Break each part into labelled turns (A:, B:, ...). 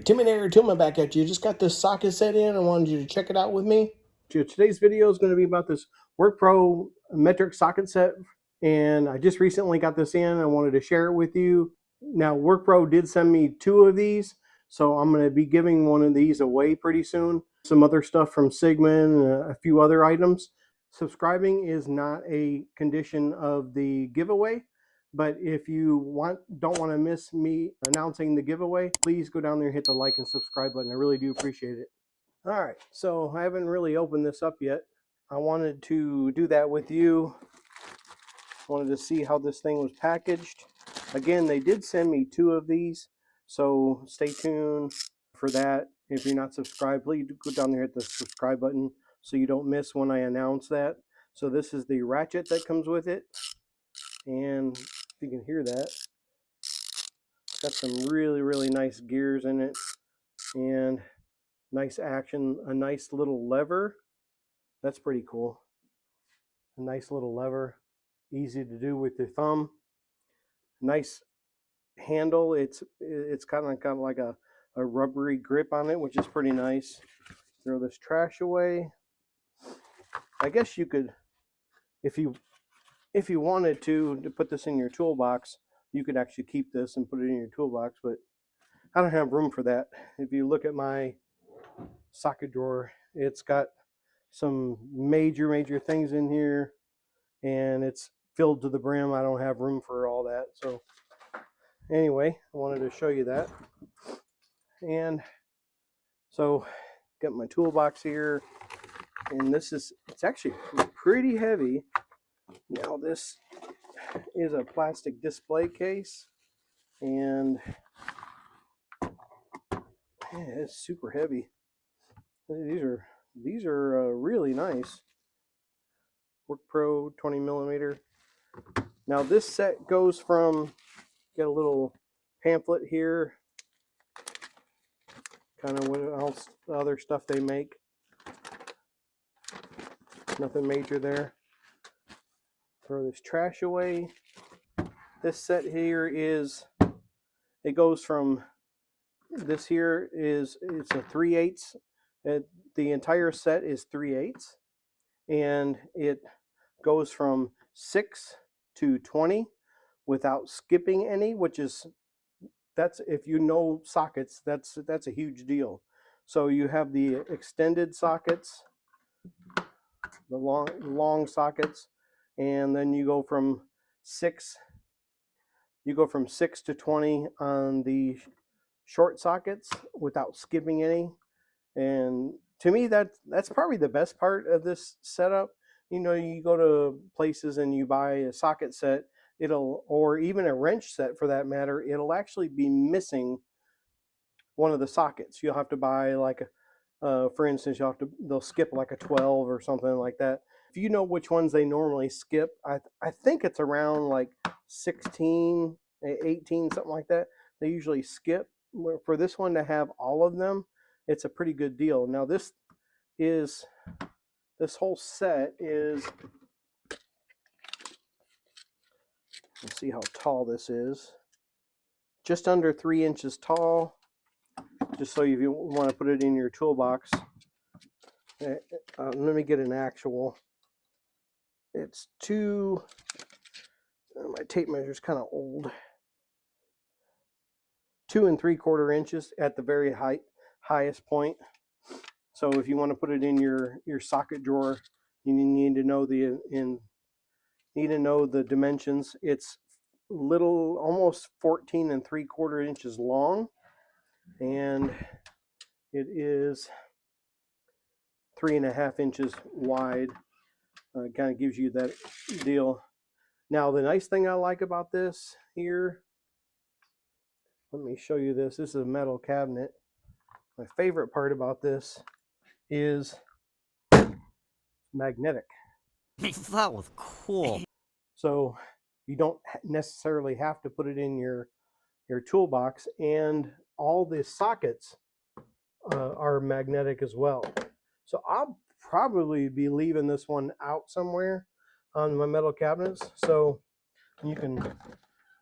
A: Alright, Timmy there, Tillman back at you. Just got this socket set in. I wanted you to check it out with me. Today's video is going to be about this WORKPRO metric socket set. And I just recently got this in. I wanted to share it with you. Now, WORKPRO did send me 2 of these. So I'm going to be giving one of these away pretty soon. Some other stuff from Sigmund, a few other items. Subscribing is not a condition of the giveaway. But if you don't want to miss me announcing the giveaway, please go down there and hit the like and subscribe button. I really do appreciate it. All right, so I haven't really opened this up yet. I wanted to do that with you. Wanted to see how this thing was packaged. Again, they did send me 2 of these, so stay tuned for that. If you're not subscribed, please go down there and hit the subscribe button so you don't miss when I announce that. So this is the ratchet that comes with it. And if you can hear that, it's got some really nice gears in it and nice action. A nice little lever, that's pretty cool. A nice little lever, easy to do with your thumb. Nice handle. It's kind of got like a rubbery grip on it, which is pretty nice. Throw this trash away. I guess you could, if you wanted to put this in your toolbox, you could actually keep this and put it in your toolbox, but I don't have room for that. If you look at my socket drawer, it's got some major things in here, and it's filled to the brim. I don't have room for all that. So anyway, I wanted to show you that. And so got my toolbox here, and it's actually pretty heavy. Now this is a plastic display case, and yeah, it's super heavy. These are really nice. WORKPRO 20mm. Now this set goes from, got a little pamphlet here, kind of what else, the other stuff they make. Nothing major there. Throw this trash away. This set here is, it goes from, this here is, it's a 3/8. The entire set is 3/8, and it goes from 6 to 20 without skipping any, which is, that's, if you know sockets, that's a huge deal. So you have the extended sockets, the long sockets, and then you go from 6 to 20 on the short sockets without skipping any. And to me, that's probably the best part of this setup. You know, you go to places and you buy a socket set, or even a wrench set for that matter, it'll actually be missing one of the sockets. You'll have to buy like for instance, they'll skip like a 12 or something like that. If you know which ones they normally skip, I think it's around like 16, 18, something like that. They usually skip. For this one to have all of them, it's a pretty good deal. Now this whole set is, let's see how tall this is. Just under 3 inches tall. Just so if you want to put it in your toolbox. Let me get an actual. It's my tape measure is kind of old. 2 3/4 inches at the very highest point. So if you want to put it in your socket drawer, you need to know the dimensions. It's almost 14 3/4 inches long, and it is 3.5 inches wide. Kind of gives you that deal. Now the nice thing I like about this here, let me show you this. This is a metal cabinet. My favorite part about this is magnetic.
B: That was cool.
A: So you don't necessarily have to put it in your toolbox, and all the sockets are magnetic as well. So I'll probably be leaving this one out somewhere on my metal cabinets, so you can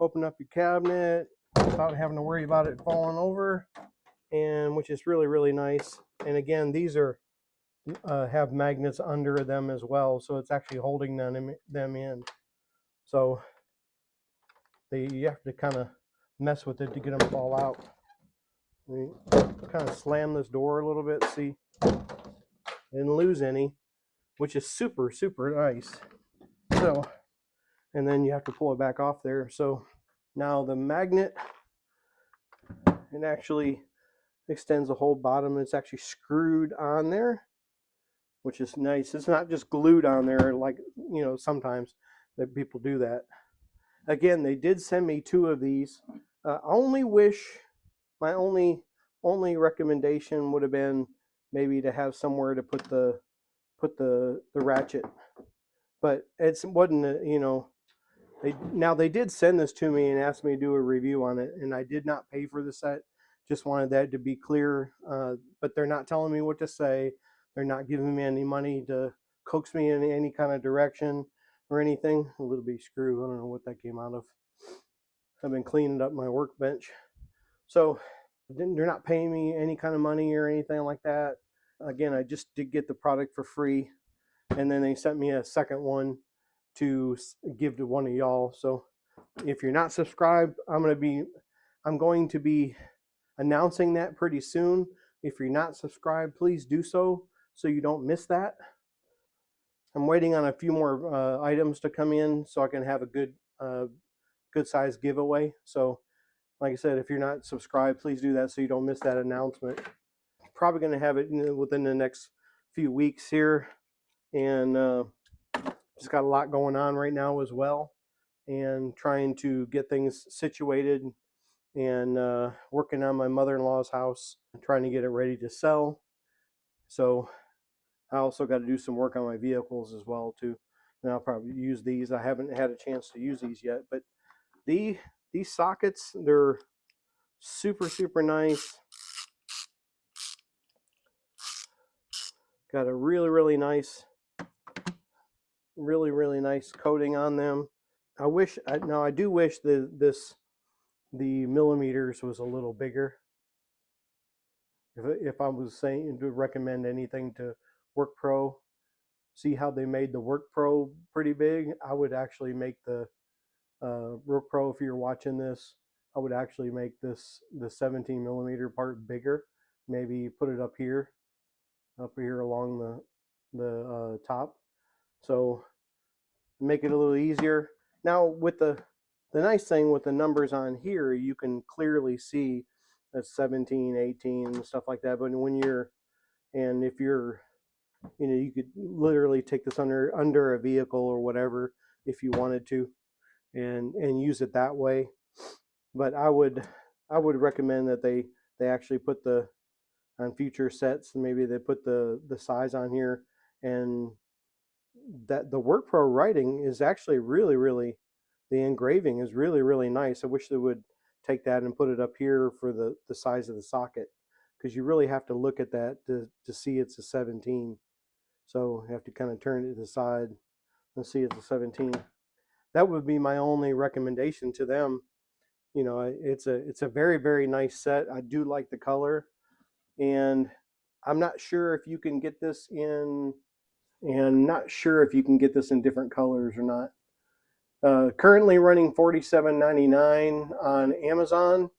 A: open up your cabinet without having to worry about it falling over, and which is really, really nice. And again, these are have magnets under them as well, so it's actually holding them in. So you have to kind of mess with it to get them to fall out. We kind of slam this door a little bit, see, didn't lose any, which is super, super nice. So, and then you have to pull it back off there. So now the magnet, it actually extends the whole bottom. It's actually screwed on there, which is nice. It's not just glued on there like, you know, sometimes that people do that. Again, they did send me 2 of these. I only wish, my only recommendation would have been maybe to have somewhere to put the ratchet, but it wasn't, you know, they did send this to me and asked me to do a review on it, and I did not pay for the set. Just wanted that to be clear. But they're not telling me what to say. They're not giving me any money to coax me in any kind of direction or anything. A little bitty screw, I don't know what that came out of. I've been cleaning up my workbench. So they're not paying me any kind of money or anything like that. Again, I just did get the product for free, and then they sent me a second one to give to one of y'all. So if you're not subscribed, I'm going to be announcing that pretty soon. If you're not subscribed, please do so you don't miss that. I'm waiting on a few more items to come in so I can have a good size giveaway. So like I said, if you're not subscribed, please do that so you don't miss that announcement. Probably going to have it within the next few weeks here, and just got a lot going on right now as well, and trying to get things situated, and working on my mother-in-law's house, trying to get it ready to sell. So I also got to do some work on my vehicles as well too, and I'll probably use these. I haven't had a chance to use these yet, but these sockets, they're super, super nice. Got a really, really nice coating on them. I do wish the millimeters was a little bigger. If I was saying to recommend anything to WORKPRO, see how they made the WORKPRO pretty big. I would actually make the WORKPRO, if you're watching this, I would actually make the 17 millimeter part bigger. Maybe put it up here along the top. So make it a little easier. Now with the nice thing with the numbers on here, you can clearly see that's 17, 18, and stuff like that. But if you're, you know, you could literally take this under a vehicle or whatever if you wanted to, and use it that way. But I would recommend that they actually put on future sets, maybe they put the size on here, and that the WORKPRO writing is actually really, really, the engraving is really, really nice. I wish they would take that and put it up here for the size of the socket, because you really have to look at that to see it's a 17. So you have to kind of turn it to the side and see it's a 17. That would be my only recommendation to them. You know, it's a very, very nice set. I do like the color, and I'm not sure if you can get this in, different colors or not. Currently running $47.99 on Amazon,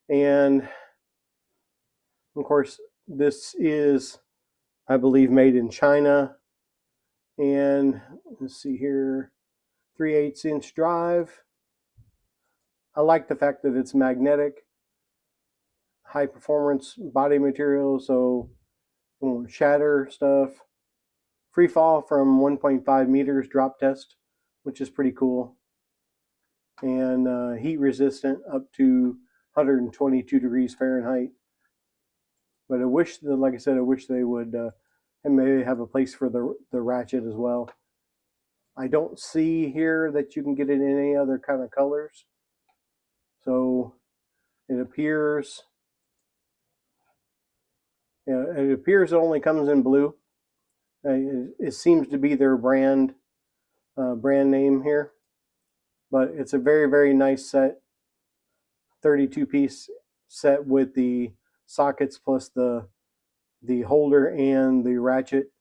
A: and of course this is, I believe, made in China. And let's see here, 3/8 inch drive. I like the fact that it's magnetic, high performance body material, so it won't shatter stuff. Free fall from 1.5 meters drop test, which is pretty cool. And heat resistant up to 122 degrees Fahrenheit. But I wish, like I said, I wish they would and maybe have a place for the ratchet as well. I don't see here that you can get it in any other kind of colors. So it appears, it only comes in blue. It seems to be their brand name here, but it's a very, very nice set, 32 piece set with the sockets plus the holder and the ratchet.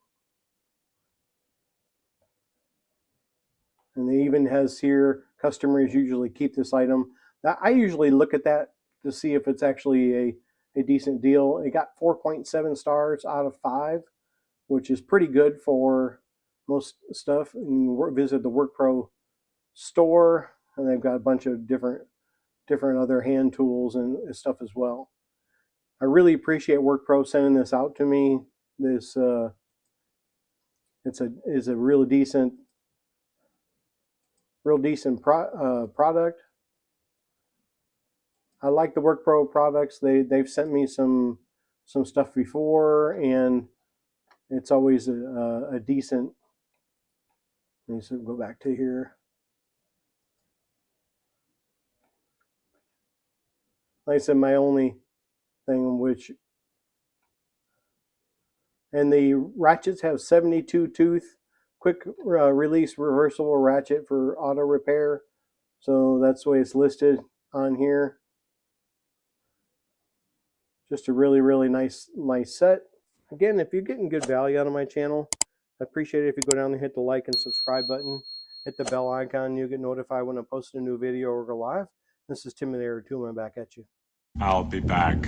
A: And they even has here, customers usually keep this item. I usually look at that to see if it's actually a decent deal. It got 4.7 stars out of 5, which is pretty good for most stuff. And visit the WORKPRO store, and they've got a bunch of different other hand tools and stuff as well. I really appreciate WORKPRO sending this out to me. This is a real decent product. I like the WORKPRO products. They've sent me some stuff before, and it's always a decent. Let me go back to here. Like I said, my only thing, which, and the ratchets have 72 tooth quick release reversible ratchet for auto repair. So that's the way it's listed on here. Just a really nice set. Again, if you're getting good value out of my channel, I appreciate it if you go down and hit the like and subscribe button. Hit the bell icon, you'll get notified when I post a new video or go live. This is Timothy Toolman back at you.
C: I'll be back.